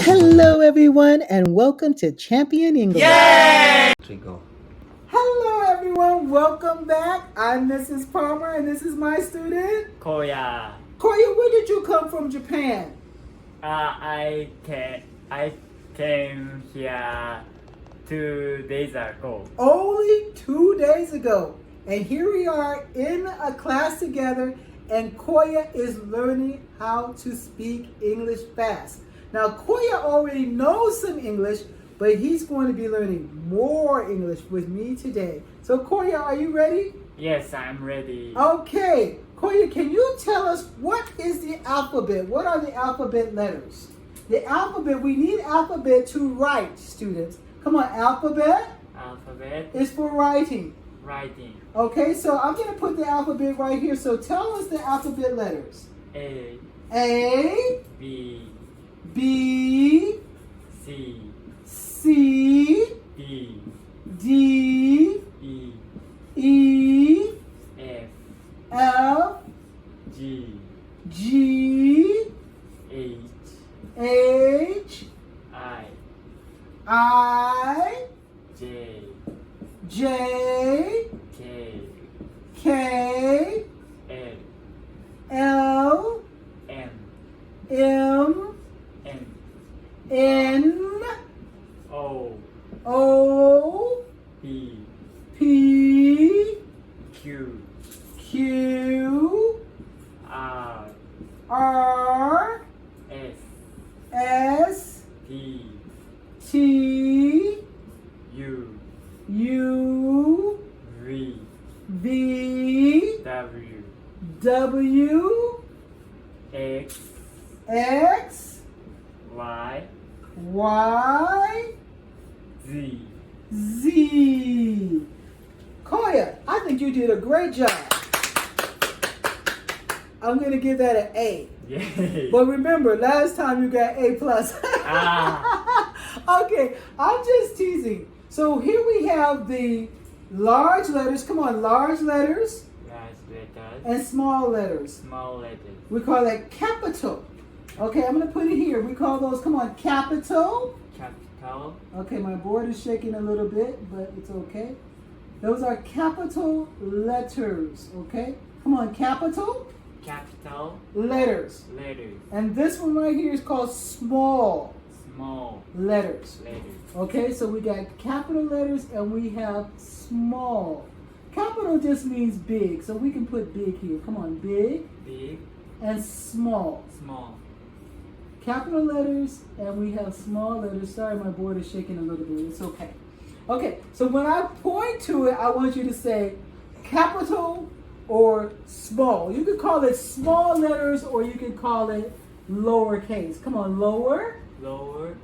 Hello, everyone, and welcome to Champion English. Yay! Go. Hello, everyone. Welcome back. I'm Mrs. Palmer, and this is my student, Koya. Koya. Where did you come from, Japan? I came here 2 days ago. Only 2 days ago. And here we are in a class together, and Koya is learning how to speak English fast. Now, Koya already knows some English, but he's going to be learning more English with me today. So, Koya, are you ready? Yes, I'm ready. Okay. Koya, can you tell us what is the alphabet? What are the alphabet letters? The alphabet, we need alphabet to write, students. Come on, alphabet Alphabet is for writing. writing. Okay, so I'm going to put the alphabet right here. So tell us the alphabet letters. A, A, B, B, C, C, D, D, E, E, F, F, G, G, H, H, I, I, J, J, K, K, L, L, M, M, N, N, O, O, P, P, Q, Q, R, R, S, S, T, T, U, U, V, V, W, W, X, X, Y, Y, Z. Z. Koya, I think you did a great job. I'm going to give that an A. Yay! But remember, last time you got A+. Okay, I'm just teasing. So here we have the large letters. Come on, large letters Large letters, and small letters. small letters, We call that capital. Okay, I'm going to put it here. We call those, come on, capital. capital, Okay, my board is shaking a little bit, but it's okay. Those are capital letters, okay? Come on, capital capital, letters. letters, And this one right here is called small small letters. letters, Okay, so we got capital letters and we have small. Capital just means big, so we can put big here. Come on, big big, and small. small, Capital letters and we have small letters. Sorry, my board is shaking a little bit. It's okay. Okay, so when I point to it, I want you to say capital or small. You can call it small letters or you can call it lowercase. Come on, lower lower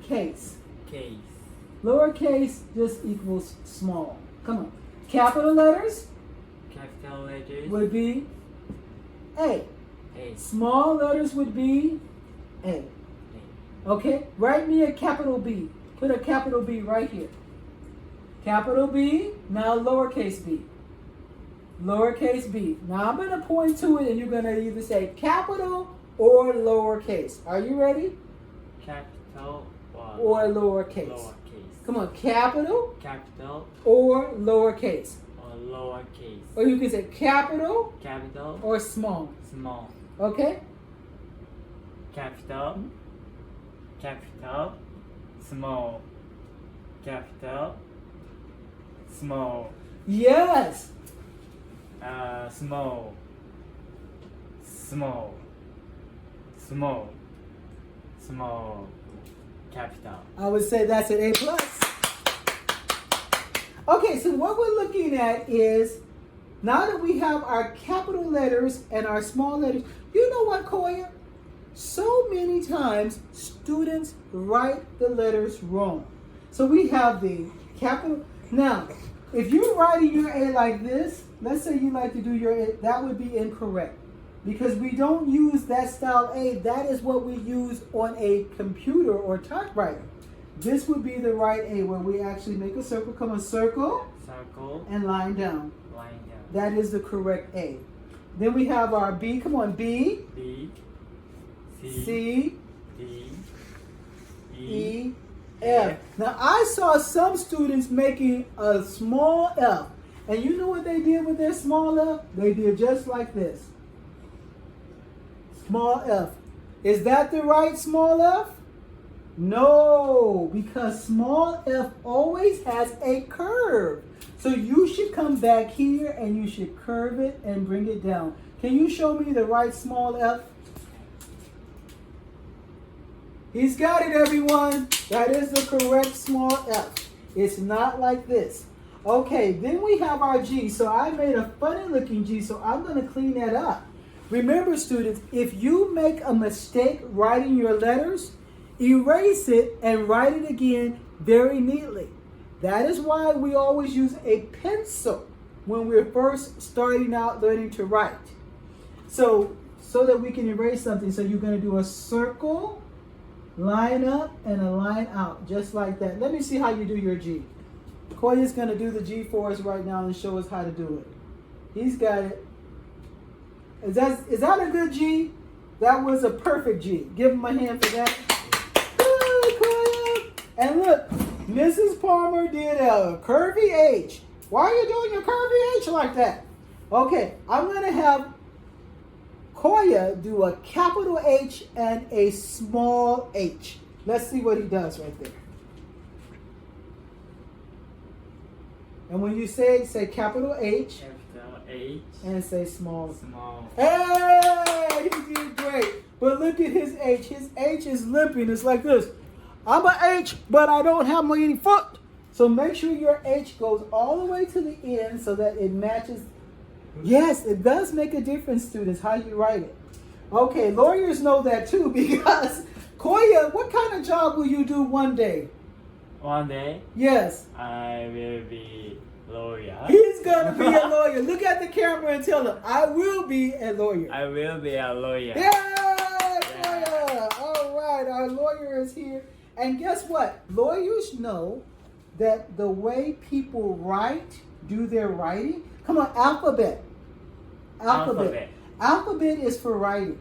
case. case, Lowercase just equals small. Come on. Capital letters capital letters, would be A. A, Small letters would be A. A, Okay? Write me a capital B. Put a capital B right here. Capital B, now lowercase b. Lowercase b. Now I'm going to point to it and you're going to either say capital or lowercase. Are you ready? capital Or lowercase. lowercase, Come on, capital capital or lowercase. or lowercase, Or you can say capital capital, or small. small, Okay? capital, capital, small, capital, small, Yes. small, small, small, small, capital. I would say that's an A+. Okay, so what we're looking at is, now that we have our capital letters and our small letters, you know what, Koya? So many times students write the letters wrong. So we have the capital. Now, if you're writing your A like this, let's say you like to do your A, that would be incorrect. Because we don't use that style A. That is what we use on a computer or typewriter. This would be the right A where we actually make a circle, come a circle, Circle, and line down. line down. That is the correct A. Then we have our B, come on, B, B, C, C, D, F. Now, I saw some students making a small F. And you know what they did with their small F? They did just like this. Small F. Is that the right small F? No, because small f always has a curve. So you should come back here and you should curve it and bring it down. Can you show me the right small f? He's got it, everyone. That is the correct small f. It's not like this. Okay, then we have our G. So I made a funny looking G, so I'm going to clean that up. Remember, students, if you make a mistake writing your letters, erase it and write it again very neatly. That is why we always use a pencil when we're first starting out learning to write. So that we can erase something. So you're going to do a circle, line up, and a line out, just like that. Let me see how you do your G. Koya's going to do the G for us right now and show us how to do it. He's got it. Is that a good G? That was a perfect G. Give him a hand for that. And look, Mrs. Palmer did a curvy H. Why are you doing a curvy H like that? Okay, I'm going to have Koya do a capital H and a small h. Let's see what he does right there. And when you say capital H. Capital H. And say small. Small. Hey, he did great. But look at his H. His H is limping. It's like this. I'm an H, but I don't have any foot. So make sure your H goes all the way to the end so that it matches. Yes, it does make a difference, students, how you write it. Okay, lawyers know that too because, Koya, what kind of job will you do one day? One day, yes, I will be lawyer. He's going to be a lawyer. Look at the camera and tell him, I will be a lawyer. I will be a lawyer. Yeah, Koya. All right, our lawyer is here. And guess what? Lawyers know that the way people write, do their writing. Come on, alphabet. Alphabet. Alphabet is for writing.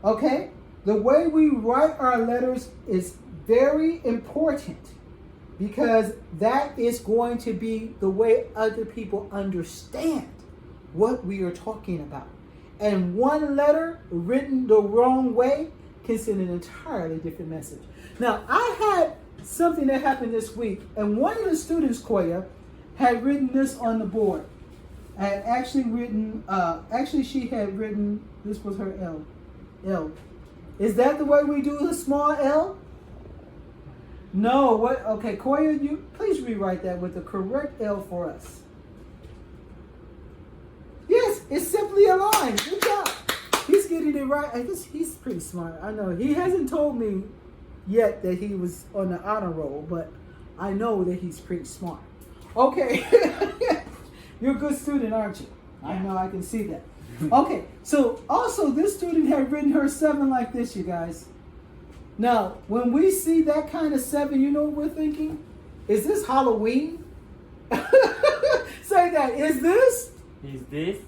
Okay? The way we write our letters is very important because that is going to be the way other people understand what we are talking about. And one letter written the wrong way can send an entirely different message. Now, I had something that happened this week, and one of the students, Koya, had written this on the board. I had actually written, she had written, this was her L. L. Is that the way we do the small L? No, what? Okay, Koya, you please rewrite that with the correct L for us. Yes, it's simply a line. Good job. He's getting it right. I guess he's pretty smart. I know. He hasn't told me yet that he was on the honor roll, but I know that he's pretty smart. Okay. You're a good student, aren't you? Yeah. I know, I can see that. Okay, so also this student had written her 7 like this, you guys. Now, when we see that kind of 7, you know what we're thinking? Is this Halloween? Say that. Is this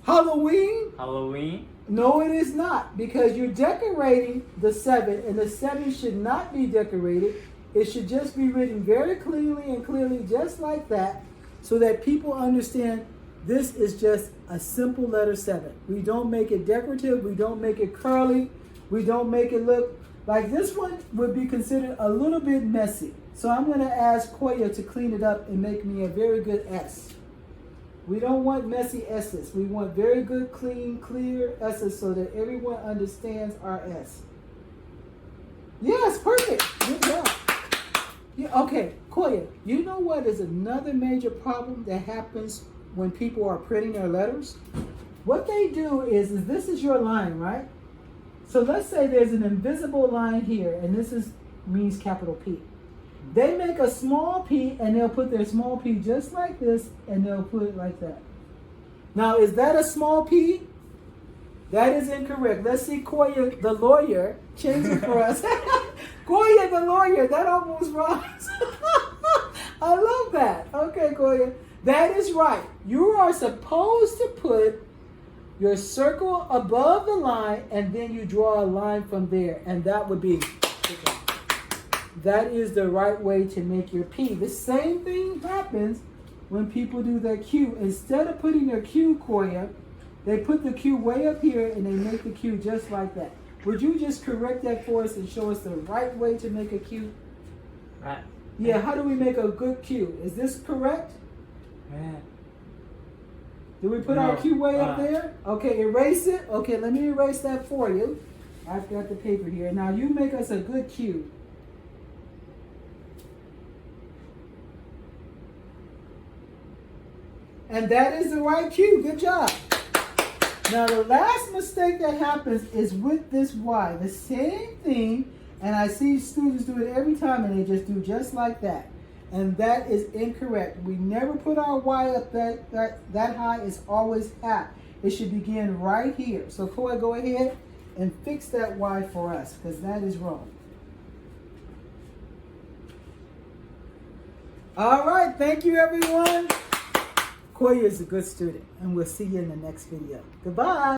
Halloween? Halloween? No, it is not, because you're decorating the 7, and the 7 should not be decorated. It should just be written very cleanly and clearly, just like that, so that people understand this is just a simple letter 7. We don't make it decorative. We don't make it curly. We don't make it look like this one would be considered a little bit messy. So I'm going to ask Koya to clean it up and make me a very good S. We don't want messy S's. We want very good, clean, clear S's so that everyone understands our S. Yes, perfect. Good job. Yeah, okay, Koya, you know what is another major problem that happens when people are printing their letters? What they do is this is your line, right? So let's say there's an invisible line here, and this means capital P. They make a small p, and they'll put their small p just like this, and they'll put it like that. Now, is that a small p? That is incorrect. Let's see Koya, the lawyer, change it for us. Koya, the lawyer, that almost rhymes. I love that. Okay, Koya, that is right. You are supposed to put your circle above the line, and then you draw a line from there, and that would be that is the right way to make your P. The same thing happens when people do their Q. Instead of putting their Q, Koya, they put the Q way up here and they make the Q just like that. Would you just correct that for us and show us the right way to make a Q? Right. Yeah, how do we make a good Q? Is this correct? Yeah. Do we put our Q way up No. there? Okay, erase it. Okay, let me erase that for you. I've got the paper here. Now you make us a good Q. And that is the right Q. Good job. Now the last mistake that happens is with this Y. The same thing, and I see students do it every time and they just do just like that. And that is incorrect. We never put our Y up that high. It's always half. It should begin right here. So Koya, go ahead and fix that Y for us because that is wrong. All right, thank you everyone. Koya is a good student and we'll see you in the next video. Goodbye.